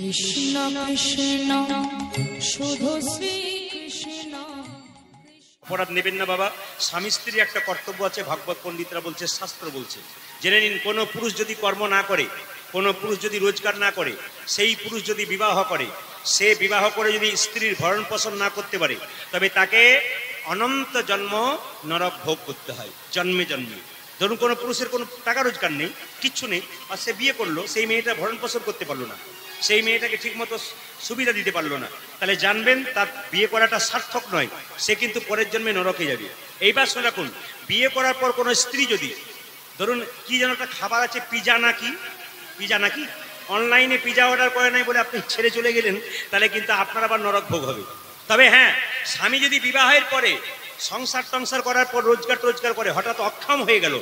কৃষ্ণ কৃষ্ণ শুধু শ্রী কৃষ্ণ। অপরাধ নেবেন না বাবা। স্বামী স্ত্রীর একটা কর্তব্য আছে, ভাগবত পণ্ডিতরা বলছে, শাস্ত্র বলছে। জেনে নিন, কোনো পুরুষ যদি কর্ম না করে, কোনো পুরুষ যদি রোজগার না করে, সেই পুরুষ যদি বিবাহ করে, সে বিবাহ করে যদি স্ত্রীর ভরণ পোষণ না করতে পারে, তবে তাকে অনন্ত জন্ম নরক ভোগ করতে হয়, জন্মে জন্মে। ধরুন কোনো পুরুষের কোনো টাকা রোজগার নেই, কিচ্ছু নেই, আর সে বিয়ে করলো, সেই মেয়েটা ভরণ পোষণ করতে পারলো না, সেই মেয়েটাকে ঠিকমতো সুবিধা দিতে পারলো না, তাহলে জানবেন তার বিয়ে করাটা সার্থক নয়, সে কিন্তু পরের জন্মে নরকে যাবে। এইবার শুনে রাখুন, বিয়ে করার পর কোনো স্ত্রী যদি, ধরুন কি যেন একটা খাবার আছে, পিজা নাকি অনলাইনে পিজা অর্ডার করে নাই বলে আপনি ছেড়ে চলে গেলেন, তাহলে কিন্তু আপনার আবার নরক ভোগ হবে। তবে হ্যাঁ, স্বামী যদি বিবাহের পরে সংসার টংসার করার পর রোজগার করে হঠাৎ অক্ষম হয়ে গেল,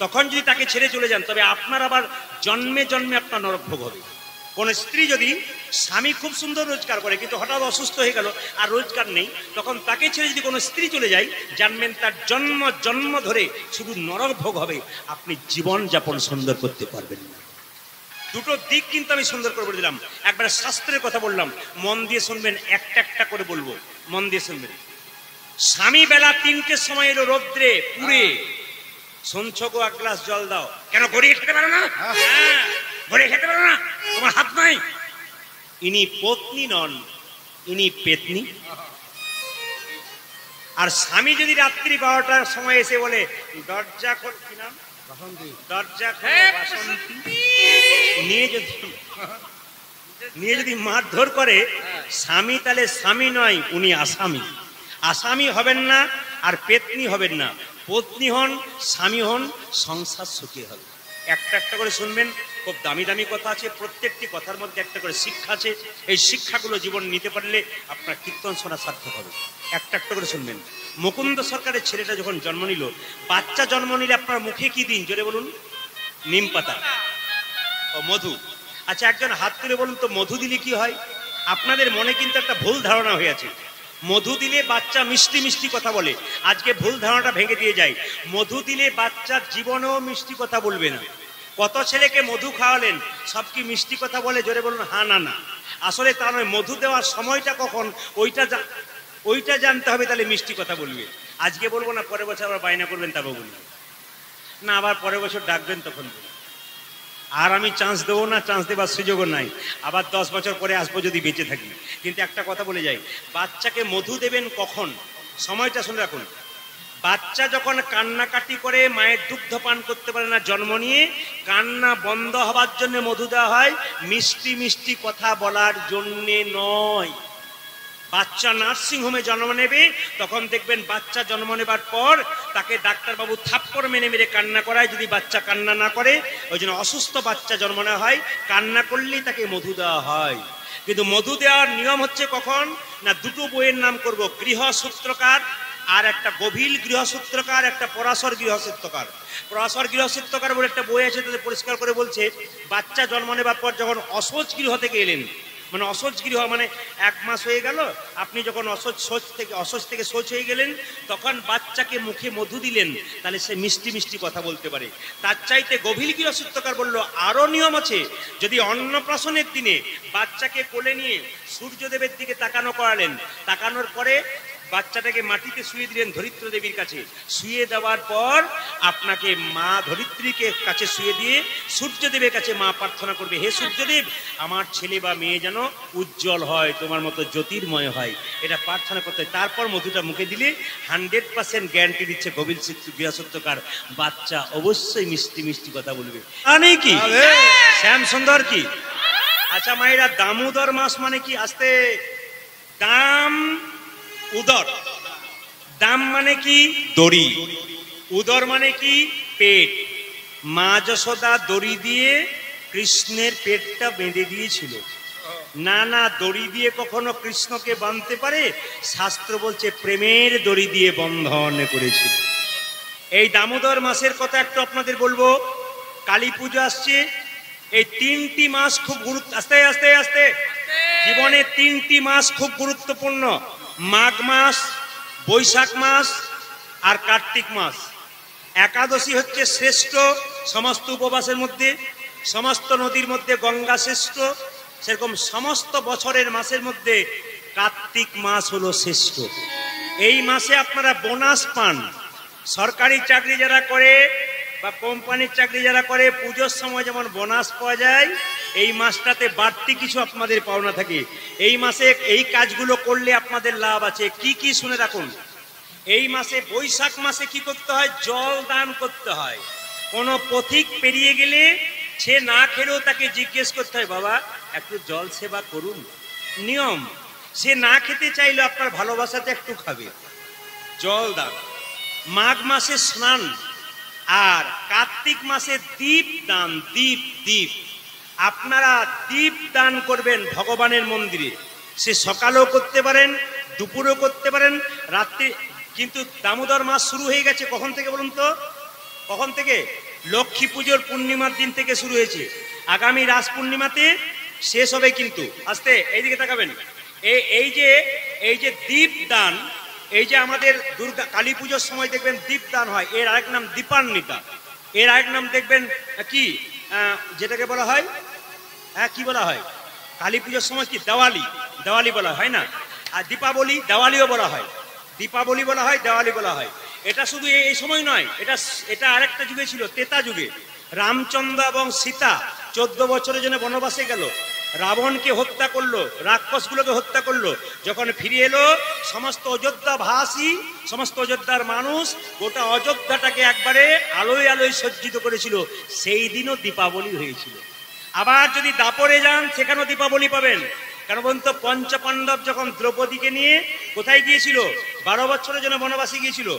তখন যদি তাকে ছেড়ে চলে যান, তবে আপনার আবার জন্মে জন্মে আপনার নরক ভোগ হবে। কোন স্ত্রী যদি স্বামী খুব সুন্দর রোজগার করে কিন্তু হঠাৎ অসুস্থ হয়ে গেল আর রোজগার নেই, তখন তাকে ছেড়ে যদি কোনো স্ত্রী চলে যায়, জানবেন তার জন্ম ধরে শুধু নরক ভোগ হবে, আপনি জীবন যাপন সুন্দর করতে পারবেন না। দুটো দিক কিন্তু আমি সুন্দর করে বলে দিলাম, একবার শাস্ত্রের কথা বললাম, মন দিয়ে শুনবেন, একটা একটা করে বলবো, মন দিয়ে শুনবেন। স্বামী বেলা 3টের সময় এলো রোদ্রে পুড়ে, শুনছো গো এক গ্লাস জল দাও, কেন গড়িয়ে খেতে পারো না? গড়িয়ে খেতে পারো না, তোমার হাত নাই। ইনি পত্নী নন, ইনি পেতনি। আর স্বামী যদি রাত্রি 12টার সময় এসে বলে দরজা খোল, কি নাম, দরজা বাসন্তী, নিয়ে যদি মারধর করে স্বামী, তাহলে স্বামী নয়, উনি আসামি। আসামি হবেন না আর পেতনি হবেন না, পত্নী হন, স্বামী হন, সংসার সুখী হবে। একটা একটা করে শুনবেন, খুব দামি দামি কথা আছে, প্রত্যেকটি কথার মধ্যে একটা করে শিক্ষা আছে। এই শিক্ষাগুলো জীবন নিতে পারলে আপনার কীর্তন শোনা সার্থক হবে। একটা একটা করে শুনবেন। মুকুন্দ সরকারের ছেলেটা যখন জন্ম নিল, বাচ্চা জন্ম নিলে আপনার মুখে কি দিন, জোরে বলুন? নিম পাতা ও মধু। আচ্ছা, একজন হাত তুলে বলুন তো, মধু দিলে কি হয়? আপনাদের মনে কিন্তু একটা ভুল ধারণা হয়ে আছে, মধু দিলে বাচ্চা মিষ্টি মিষ্টি কথা বলে। আজকে ভুল ধারণাটা ভেঙে দিয়ে যায়। মধু দিলে বাচ্চার জীবনেও মিষ্টি কথা বলবে না। কত ছেলেকে মধু খাওয়ালেন, সব কি মিষ্টি কথা বলে? জোরে বলুন হ্যাঁ না না। আসলে তা নয়, মধু দেওয়ার সময়টা কখন ওইটা জানতে হবে, তাহলে মিষ্টি কথা বলবে। আজকে বলবো না, পরের বছর আবার বায়না করবেন, তারপর বলবেন না, আবার পরের বছর ডাকবেন, তখন আর আমি চান্স দেবো না, চান্স দেবার সুযোগও নাই, আবার 10 বছর পরে আসবো যদি বেঁচে থাকি। কিন্তু একটা কথা বলে যাই, বাচ্চাকে মধু দেবেন কখন, সময়টা শুনে রাখুন। বাচ্চা যখন কান্নাকাটি করে, মায়ের দুগ্ধ পান করতে পারে না, জন্ম নিয়ে কান্না বন্ধ হবার জন্য মধু দেওয়া হয়, মিষ্টি মিষ্টি কথা বলার জন্যে নয়। বাচ্চা নার্সিং হোমে জন্ম নেবে, তখন দেখবেন বাচ্চা জন্ম নেবার পর তাকে ডাক্তারবাবু থাপ্পড় মেরে কান্না করায়, যদি বাচ্চা কান্না না করে। ওই জন্য অসুস্থ বাচ্চা জন্ম নেওয়া হয়, কান্না করলেই তাকে মধু দেওয়া হয়। কিন্তু মধু দেওয়ার নিয়ম হচ্ছে কখন না, দুটো বইয়ের নাম করব, গৃহসূত্রকার আর একটা গভীর গৃহসূত্রকার, একটা পরাশর গৃহসূত্রকার। পরাশর গৃহসূত্রকার বলে একটা বই আছে, তাদের পরিষ্কার করে বলছে, বাচ্চা জন্ম নেবার পর যখন অসহজ গৃহ থেকে এলেন, মানে অসহজ গৃহ মানে 1 মাস হয়ে গেল, আপনি যখন অসহজ থেকে শৌচ হয়ে গেলেন, তখন বাচ্চাকে মুখে মধু দিলেন, তাহলে সে মিষ্টি মিষ্টি কথা বলতে পারে। তার চাইতে গভীর গৃহসূত্রকার বলল আরো নিয়ম আছে। যদি অন্নপ্রাশনের দিনে বাচ্চাকে কোলে নিয়ে সূর্যদেবের দিকে তাকানো করালেন, তাকানোর পরে বাচ্চাটাকে মাটিতে শুয়ে দিলেন ধরিত্রী দেবীর কাছে, শুয়ে দেওয়ার পর আপনাকে মা ধরিত্রীকে কাছে শুয়ে দিয়ে সূর্যদেবের কাছে মা প্রার্থনা করবে, হে সূর্যদেব, আমার ছেলে বা মেয়ে যেন উজ্জ্বল হয়, তোমার মতো জ্যোতির্ময় হয়, এটা প্রার্থনা করতে। তারপর মধুটা মুখে দিলে 100% গ্যারান্টি দিচ্ছে গভীর গৃহসূত্রকার, বাচ্চা অবশ্যই মিষ্টি মিষ্টি কথা বলবে। আনে কি শ্যাম সুন্দর কি? আচ্ছা মায়েরা, দামোদর মাস মানে কি? আসতে দাম উদর, দাম মানে কি? দড়ি। উদর মানে কি? পেট। মা যশোদা দড়ি দিয়ে কৃষ্ণের পেটটা বেঁধে দিয়েছিল। না না, দড়ি দিয়ে কখনো কৃষ্ণকে বাঁধতে পারে? শাস্ত্র বলছে প্রেমের দড়ি দিয়ে বন্ধন করেছিল। এই দামোদর মাসের কথা একটু আপনাদের বলবো। কালী পুজো আসছে, এই 3টি মাস খুব গুরুত্ব, আস্তে আস্তে আস্তে, জীবনে 3টি মাস খুব গুরুত্বপূর্ণ। মাঘ মাস, বৈশাখ মাস আর কার্তিক মাস। একাদশী হচ্ছে শ্রেষ্ঠ সমস্ত উপবাসের মধ্যে, সমস্ত নদীর মধ্যে গঙ্গা শ্রেষ্ঠ, সেরকম সমস্ত বছরের মাসের মধ্যে কার্তিক মাস হলো শ্রেষ্ঠ। এই মাসে আপনারা বোনাস পান। সরকারি চাকরি যারা করে বা কোম্পানির চাকরি যারা করে পুজোর সময় যেমন বোনাস পাওয়া যায়, এই মাসটাতে বাড়তি কিছু আপনাদের পাওনা থাকে। এই মাসে এই কাজগুলো করলে আপনাদের লাভ আছে। কি কি শুনে রাখুন। এই মাসে বৈশাখ মাসে কি করতে হয়? জল দান করতে হয়। কোনো পথিক পেরিয়ে গেলে সে না খেলেও তাকে জিজ্ঞেস করতে হয়, বাবা একটু জল সেবা করুন। নিয়ম। সে না খেতে চাইলে আপনার ভালোবাসাতে একটু খাবে। জল দান। মাঘ মাসে স্নান, আর কার্তিক মাসে দীপ দান। দীপ আপনারা দীপ দান করবেন ভগবানের মন্দিরে। সে সকালেও করতে পারেন, দুপুরেও করতে পারেন, রাত্রি। কিন্তু দামোদর মাস শুরু হয়ে গেছে কখন থেকে বলুন তো? কখন থেকে? লক্ষ্মী পুজোর পূর্ণিমার দিন থেকে শুরু হয়েছে। আগামী রাস পূর্ণিমাতে শেষ হবে। কিন্তু আস্তে এইদিকে তাকাবেন। এই যে দীপ দান, এই যে আমাদের দুর্গা কালী পুজোর সময় দেখবেন দীপ দান হয়, এর আরেক নাম দীপান্বিতা। এর আরেক নাম দেখবেন কি, যেটাকে বলা হয়, কি বলা হয় কালী পুজোর সময়? কি দেওয়ালি বলা হয় না? আর দীপাবলি, দেওয়ালিও বলা হয়। দীপাবলি বলা হয়, দেওয়ালি বলা হয়। এটা শুধু এই সময় নয়, এটা আরেকটা যুগে ছিল, ত্রেতা যুগে। রামচন্দ্র এবং সীতা 14 বছরের জন্য বনবাসে গেল, রাবণকে হত্যা করলো, রাক্ষসগুলোকে হত্যা করলো। যখন ফিরে এলো সমস্ত অযোধ্যাবাসী, সমস্ত অযোধ্যার মানুষ গোটা অযোধ্যাটাকে একবারে আলোয় আলোয় সজ্জিত করেছিল। সেই দিনও দীপাবলি হয়েছিল। আবার যদি দাপরে যান সেখানেও দীপাবলি পাবেন। কারণ বলুন তো, পঞ্চপাণ্ডব যখন দ্রৌপদীকে নিয়ে কোথায় গিয়েছিল? 12 বছরের জন্য বনবাসে গিয়েছিল,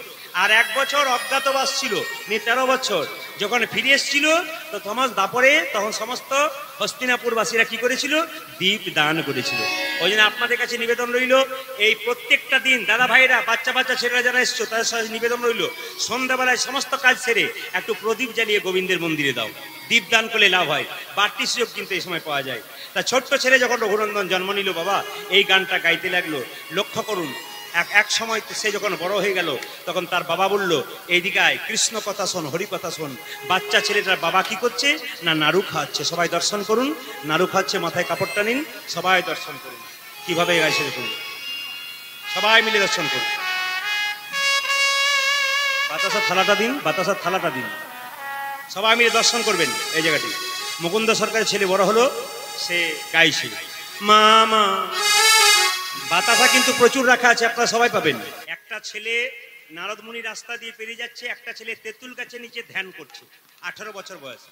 আর 1 বছর অজ্ঞাতবাস ছিল, 13 বছর। যখন ফিরে এসেছিল তো দাপরে, তখন সমস্ত হস্তিনাপুরবাসীরা কি করেছিল? দীপ দান করেছিল। ওই জন্য আপনাদের কাছে নিবেদন রইল, এই প্রত্যেকটা দিন দাদা ভাইরা, বাচ্চা ছেলেরা যারা এসছো তাদের সাথে নিবেদন রইল, সন্ধ্যাবেলায় সমস্ত কাজ সেরে একটু প্রদীপ জ্বালিয়ে গোবিন্দের মন্দিরে দাও। দীপ দান করলে লাভ হয়। বাড়তি সুযোগ কিন্তু এই সময় পাওয়া যায়। তা ছোট্ট ছেলে যখন রঘুনন্দন জন্ম নিল, বাবা এই গানটা গাইতে লাগলো। লক্ষ্য করুন, এক সময় সে যখন বড় হয়ে গেল, তখন তার বাবা বলল, এইদিকে আয়, কৃষ্ণ কথা শোন, হরি কথা শোন। বাচ্চা ছেলেটার বাবা কি করছে না? নাড়ু খাওয়াচ্ছে। সবাই দর্শন করুন। নাড়ু খাওয়াচ্ছে, মাথায় কাপড়টা নিন, সবাই দর্শন করুন কিভাবে গাইছে দেখুন। সবাই মিলে দর্শন করুন। বাতাসার থালাটা দিন, সবাই মিলে দর্শন করবেন এই জায়গাটি। মুকুন্দ সরকারের ছেলে বড় হলো, সে গাইছে মামা। বাতাসা কিন্তু প্রচুর রাখা আছে, আপনারা সবাই পাবেন। একটা ছেলে নারদমুনি রাস্তা দিয়ে পেরিয়ে যাচ্ছে, একটা ছেলে তেঁতুল গাছের নিচে ধ্যান করছে, 18 বছর বয়স।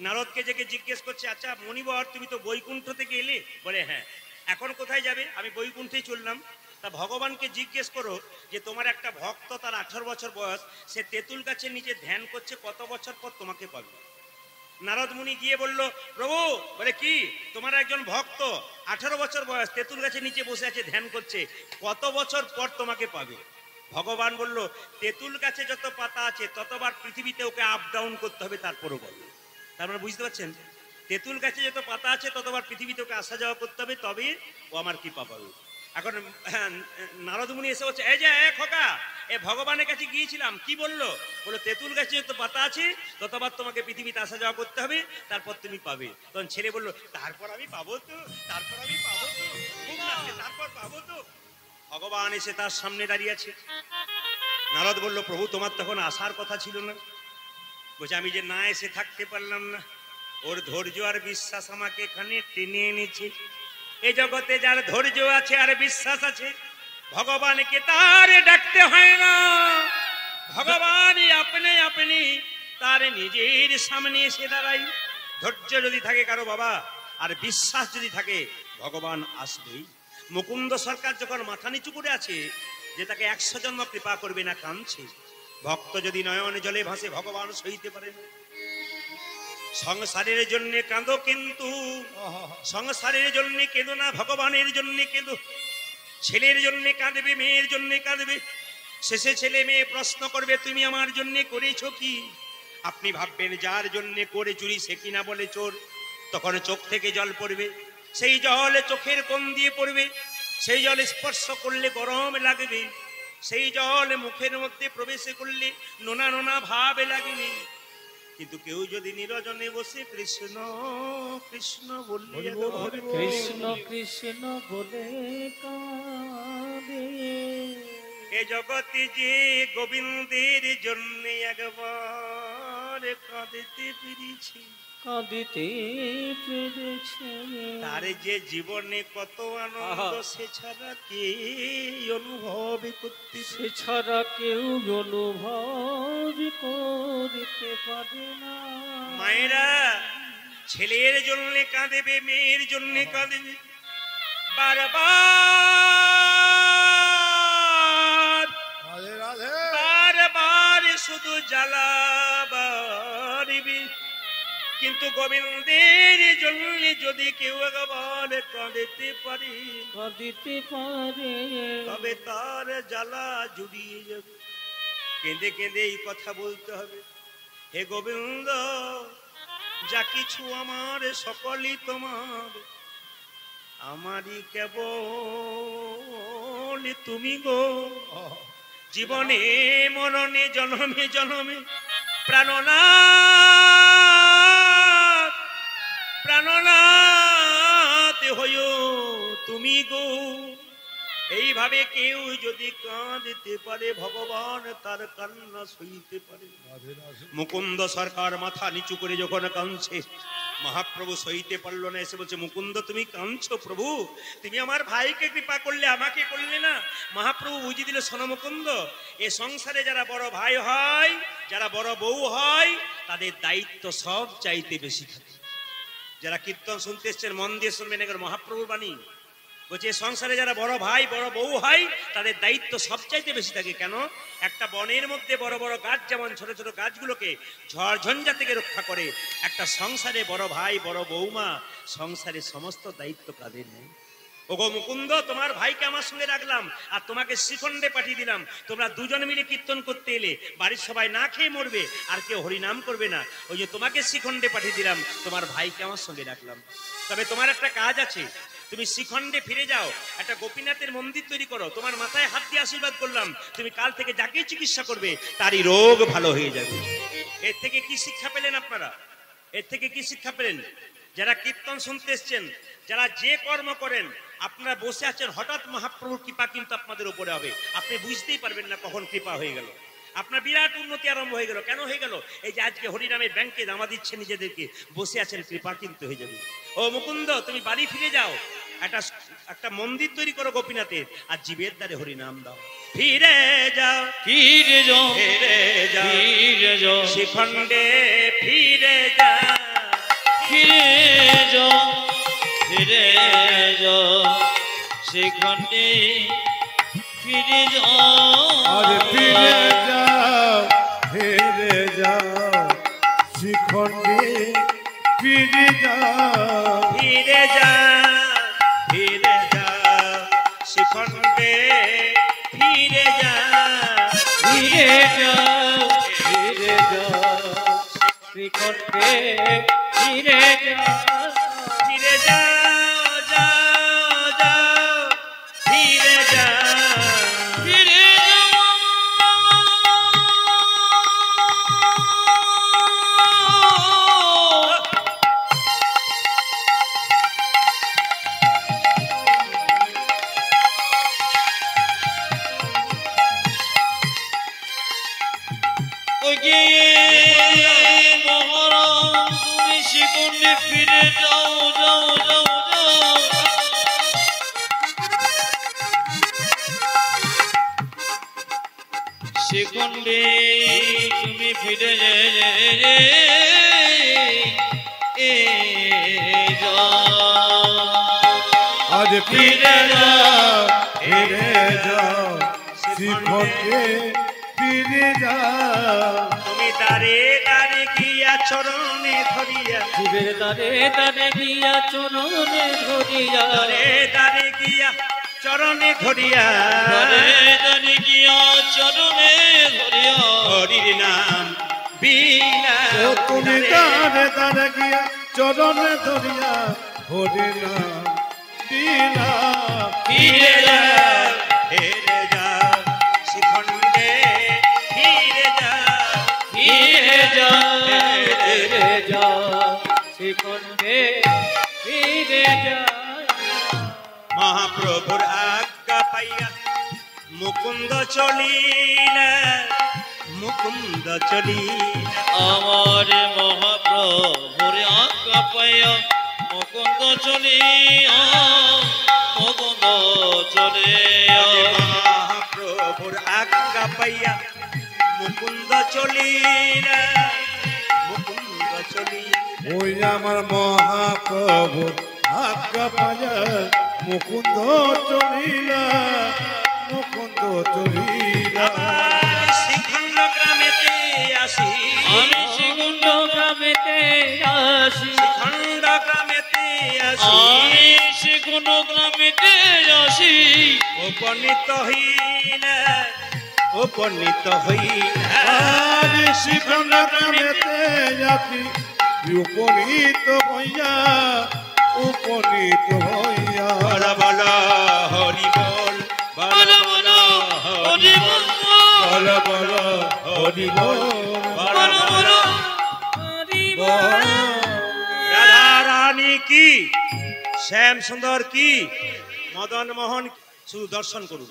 নারদকে জিজ্ঞেস করছে, আচ্ছা মণিবর, তুমি তো বৈকুণ্ঠ থেকে এলে? বলে হ্যাঁ। এখন কোথায় যাবে? আমি বৈকুণ্ঠেই চললাম। তা ভগবানকে জিজ্ঞেস করো যে তোমার একটা ভক্ত, তার 18 বছর বয়স, সে তেঁতুল গাছের নিচে ধ্যান করছে, কত বছর পর তোমাকে পাবে? নারদ মুনি গিয়ে বলল, প্রভু, বলে কি, তোমার একজন ভক্ত 18 বছর বয়স, তেঁতুল গাছের নিচে বসে আছে, ধ্যান করছে, কত বছর পর তোমাকে পাবে? ভগবান বলল, তেঁতুল গাছে যত পাতা আছে ততবার পৃথিবীতে ওকে আপ ডাউন করতে হবে, তারপরও বলবে। তার মানে বুঝতে পারছেন, তেঁতুল গাছে যত পাতা আছে ততবার পৃথিবীতে ওকে আসা যাওয়া করতে হবে, তবে ও আমার কৃপা পাবে। এখন নারদ মুনি এসে বলছে, এই যে খোকা, এ ভগবানের কাছে গিয়েছিলাম, কি বললো? বলো তেঁতুল গাছে যত পাতা আছে ততবার তোমাকে পৃথিবীতে আসা যাওয়া করতে হবে, তারপর তুমি পাবে। তখন ছেলে বললো, তারপর আমি পাবো তো, তারপর পাবো তো। ভগবান এসে তার সামনে দাঁড়িয়ে আছে। নারদ বলল, প্রভু, তোমার তখন আসার কথা ছিল না? বলছে, আমি যে না এসে থাকতে পারলাম না, ওর ধৈর্য আর বিশ্বাস আমাকে এখানে টেনে এনেছে। এ জগতে যার ধৈর্য আছে আর বিশ্বাস আছে, ভগবানকে তার ডাকতে হয় না, ভগবান আপনি তার নিজের সামনে এসে দাঁড়াই। ধৈর্য যদি থাকে কারো বাবা, আর বিশ্বাস যদি থাকে, ভগবান আসবেই। মুকুন্দ সরকার যখন মাথা নিচু করে আছে যে তাকে 100 জন্ম কৃপা করবে না, কাঁদছে। ভক্ত যদি নয়নে জলে ভাসে, ভগবান সইতে পারেন। সংসারের জন্য কাঁদো, কিন্তু সংসারের জন্য কেঁদো না, ভগবানের জন্য কেঁদো। ছেলের জন্য কাঁদবে, মেয়ের জন্য কাঁদবে, শেষে ছেলে মেয়ে প্রশ্ন করবে, তুমি আমার জন্য করেছো কি? আপনি ভাববেন যার জন্য করে চুরি সে কিনা বলে চোর। তখন চোখ থেকে জল পড়বে, সেই জল চোখের কোণ দিয়ে পড়বে, সেই জল স্পর্শ করলে গরম লাগবে, সেই জল মুখের মধ্যে প্রবেশ করলে নোনা নোনা ভাব লাগবে। কিন্তু কেউ যদি নিরজনে বসে কৃষ্ণ কৃষ্ণ বললে কৃষ্ণ কৃষ্ণ বলে কাঁদে, এ জগতে যে গোবিন্দের জন্য একবার কাঁদিতে পেরেছি, কাঁদিতে পেরেছে, তার যে জীবনে কত আনন্দ সে ছাড়া কে অনুভব করতে, সে ছাড়া কেউ অনুভব করতে পারে না। মায়েরা ছেলের জন্য কাঁদেবে, মেয়ের জন্য কাঁদেবে, বারবার বারবার শুধু জ্বালা বাড়িবে। কিন্তু গোবিন্দের জন্য যদি কেউ একবার কাঁদিতে পারে, কাঁদিতে পারে, তবে তার জ্বালা জুড়িয়ে যাবে। কেঁদে কেঁদে এই কথা বলতে হবে, হে গোবিন্দ, যা কিছু আমার সকলই তোমার, আমারই কেবল তুমি গো। জীবনে মরণে জন্মে জন্মে প্রাণনাথ প্রাণনাথ হইও তুমি গো। এইভাবে কেউ যদি কাঁদিতে পারে, ভগবান তার কান্না সইতে পারে। মুকুন্দ সরকার মাথা নিচু করে যখন কাঁদছে, মহাপ্রভু সইতে পারলো না, এসে বলছে, মুকুন্দ তুমি কাঁদছো প্রভু, তুমি আমার ভাইকে কৃপা করলে, আমাকে করলে না। মহাপ্রভু বুঝিয়ে দিল, শোনো মুকুন্দ, এ সংসারে যারা বড় ভাই হয়, যারা বড় বউ হয়, তাদের দায়িত্ব সব চাইতে বেশি থাকে। যারা কীর্তন শুনতে এসছেন মন দিয়ে শুনবেন, এগুলো মহাপ্রভুর বাণী। বলছে সংসারে যারা বড় ভাই বড় বউ হয়, তাদের দায়িত্ব সবচাইতে বেশি থাকে। কেন? একটা বনের মধ্যে বড় বড় গাছ যেমন ছোট ছোট গাছগুলোকে ঝড় ঝঞ্ঝা থেকে রক্ষা করে, একটা সংসারে বড় ভাই বড় বৌমা সংসারের সমস্ত দায়িত্ব কাঁধে নেয়। ওগো মুকুন্দ, তোমার ভাইকে আমার সঙ্গে রাখলাম, আর তোমাকে শ্রীখণ্ডে পাঠিয়ে দিলাম। তোমরা দুজন মিলে কীর্তন করতে এলে, বাড়ির সবাই না খেয়ে মরবে, আর কেউ হরিনাম করবে না। ওই যে তোমাকে শ্রীখণ্ডে পাঠিয়ে দিলাম, তোমার ভাইকে আমার সঙ্গে রাখলাম। তবে তোমার একটা কাজ আছে, তুমি শ্রীখণ্ডে ফিরে যাও, একটা গোপীনাথের মন্দির তৈরি করো, তোমার মাথায় হাত দিয়ে আশীর্বাদ করলাম, তুমি কাল থেকে যাকেই চিকিৎসা করবে তারই রোগ ভালো হয়ে যাবে। এর থেকে কি শিক্ষা পেলেন আপনারা? এর থেকে কি শিক্ষা পেলেন? যারা কীর্তন শুনতে এসছেন, যারা যে কর্ম করেন, আপনারা বসে আছেন, হঠাৎ মহাপ্রভুর কৃপা কিন্তু আপনাদের উপরে হবে, আপনি বুঝতেই পারবেন না কখন কৃপা হয়ে গেল। আপনার বিরাট উন্নতি আরম্ভ হয়ে গেল। কেন হয়ে গেল? এই যে আজকে হরিনামের ব্যাংকে জমা দিচ্ছে নিজেদেরকে, বসে আছেন, কৃপা কিন্তু হয়ে যাবে। ও মুকুন্দ, তুমি বাড়ি ফিরে যাও, একটা মন্দির তৈরি করো গোপীনাথের, আর জীবের দ্বারে হরিনাম দাও। ফিরে যাও, ফিরে যাও, ফিরে যাও, ফিরে যাও, শ্রীখণ্ডে ফিরে যাও, ফিরে যাও, ফিরে যাও, শ্রীখণ্ডে ফিরে যাও, আরে ফিরে যাও, ফিরে যাও, শ্রীখণ্ডে ফিরে যাও, ফিরে যাও, ফিরে যাও, শ্রীখণ্ডে ফিরে যাও, ফিরে যাও, ফিরে যাও, শ্রীখণ্ডে ফিরে যাও, ফিরে যাও, যাও, যাও, ফিরে যাও, ফিরে যাও। ওই যে মহারাজ, তুমি শ্রীখণ্ডে ফিরে যাও, যাও, যাও, যাও। শ্রীখণ্ডে তুমি ফিরে যাও। আরে ফিরে যাও, ফিরে যাও, শ্রীখণ্ডে ফিরে যাও, তুমি দাঁড়ে দাঁড়ে গিয়া চরণে ধরিয়া, শিবের দ্বারে দ্বারে গিয়া চরণে ধরিয়া, দাঁড়ে দাঁড়ে গিয়া চরণে ধরিয়া, দ্বারে দ্বারে গিয়া চরণে ধরিয়া, হরির নাম বিনা, ও তুমি দাঁড়ে দাঁড়ে গিয়া চরণে ধরিয়া, হরি নাম বিনা, ফিরে যাও, ফিরে যাও, শ্রীখণ্ডে ফিরে যাও, ফিরে যাও, মহাপ্রভুর আজ্ঞা পাইয়া মুকুন্দ চলিলা, মুকুন্দ চলিলা। আমার মহাপ্রভুর আজ্ঞা পাইয়া মুকুন্দ চলিয়া, মুকুন্দ চলিয়া। মহাপ্রভুর আজ্ঞা পাইয়া মুকুন্দ চলিলা, মুকুন্দ চলিলা। ওই আমার মহাপ্রভু আজ্ঞা পাইয়া মুকুন্দ চলিলা, মুকুন্দ চলিলা। শ্রীখণ্ড গ্রামেতে আসি, আমি শ্রীকুণ্ড গ্রামেতে আসি, শ্রীখণ্ড গ্রামেতে আসি, আমি শ্রীকুণ্ড গ্রামেতে আসি। উপনীত হইলা, উপনীত হইলা। আজ শ্রীখণ্ড গ্রামেতে যাচ্ছি, উপনীত হইয়া, উপনীত হইয়া। বল বল হরি বল, বল বল হরি বল, বল বল হরি বল, বল বল। রাধা রানী কি, শ্যাম সুন্দর কি, মদন মোহন শুধু দর্শন করুন।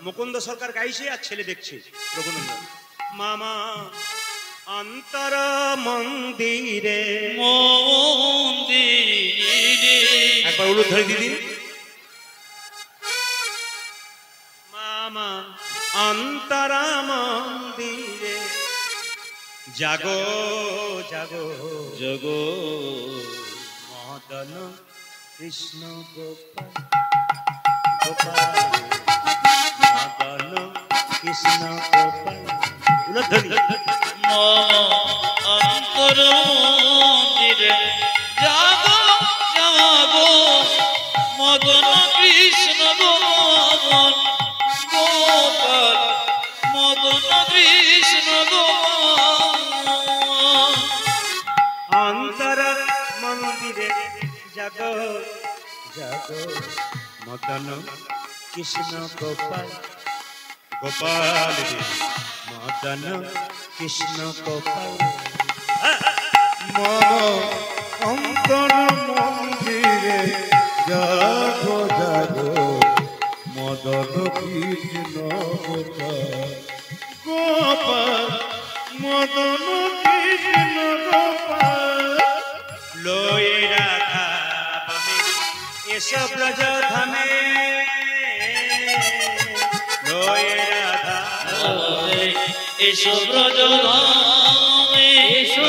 মুকুন্দ সরকার গাইছে আর ছেলে দেখছে রঘুনন্দন। মামা অন্তর মন্দিরে, মন্দিরে একবার উলুদ ধরে দিদি। মামা অন্তর মন্দিরে জাগো জাগো, জগো মদন কৃষ্ণ গোপাল, গোপাল মদন কৃষ্ণ গোপাল। উলুদ ধরি। অন্তর মন্দিরে যাবো যাবো, মদন কৃষ্ণ গোপাল, গোপাল মদন কৃষ্ণ গোপাল। অন্তর মন্দিরে জাগো জাগো, মদন কৃষ্ণ গোপাল, গোপাল রে মদন কৃষ্ণ গোপাল। মন অন্তর মন্দিরে জাগো জাগো, মদন কৃষ্ণ গোপাল, গোপাল মদন কৃষ্ণ গোপাল। লয়ে রাধা বামে এসো ব্রজ ধামে, লয়ে রাধা এসো ব্রজ ধামে, এসো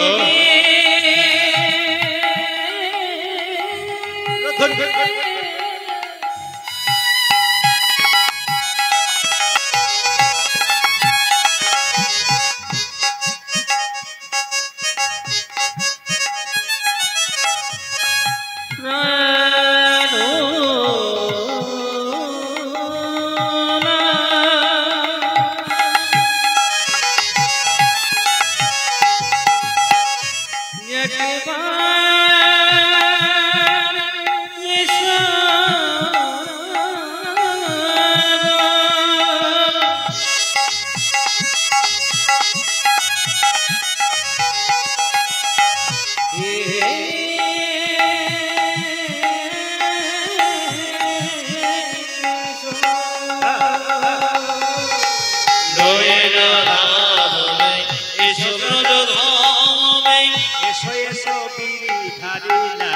এসো এসো বিধারিলা,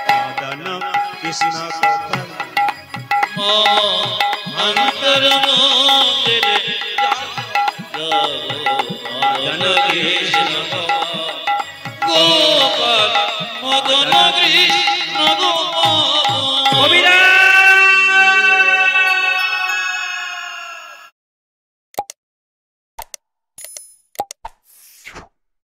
মদন কৃষ্ণ গোপাল। অন্তর মন্দিরে মদন কৃষ্ণ গোপাল, মদন কৃষ্ণ গোপাল।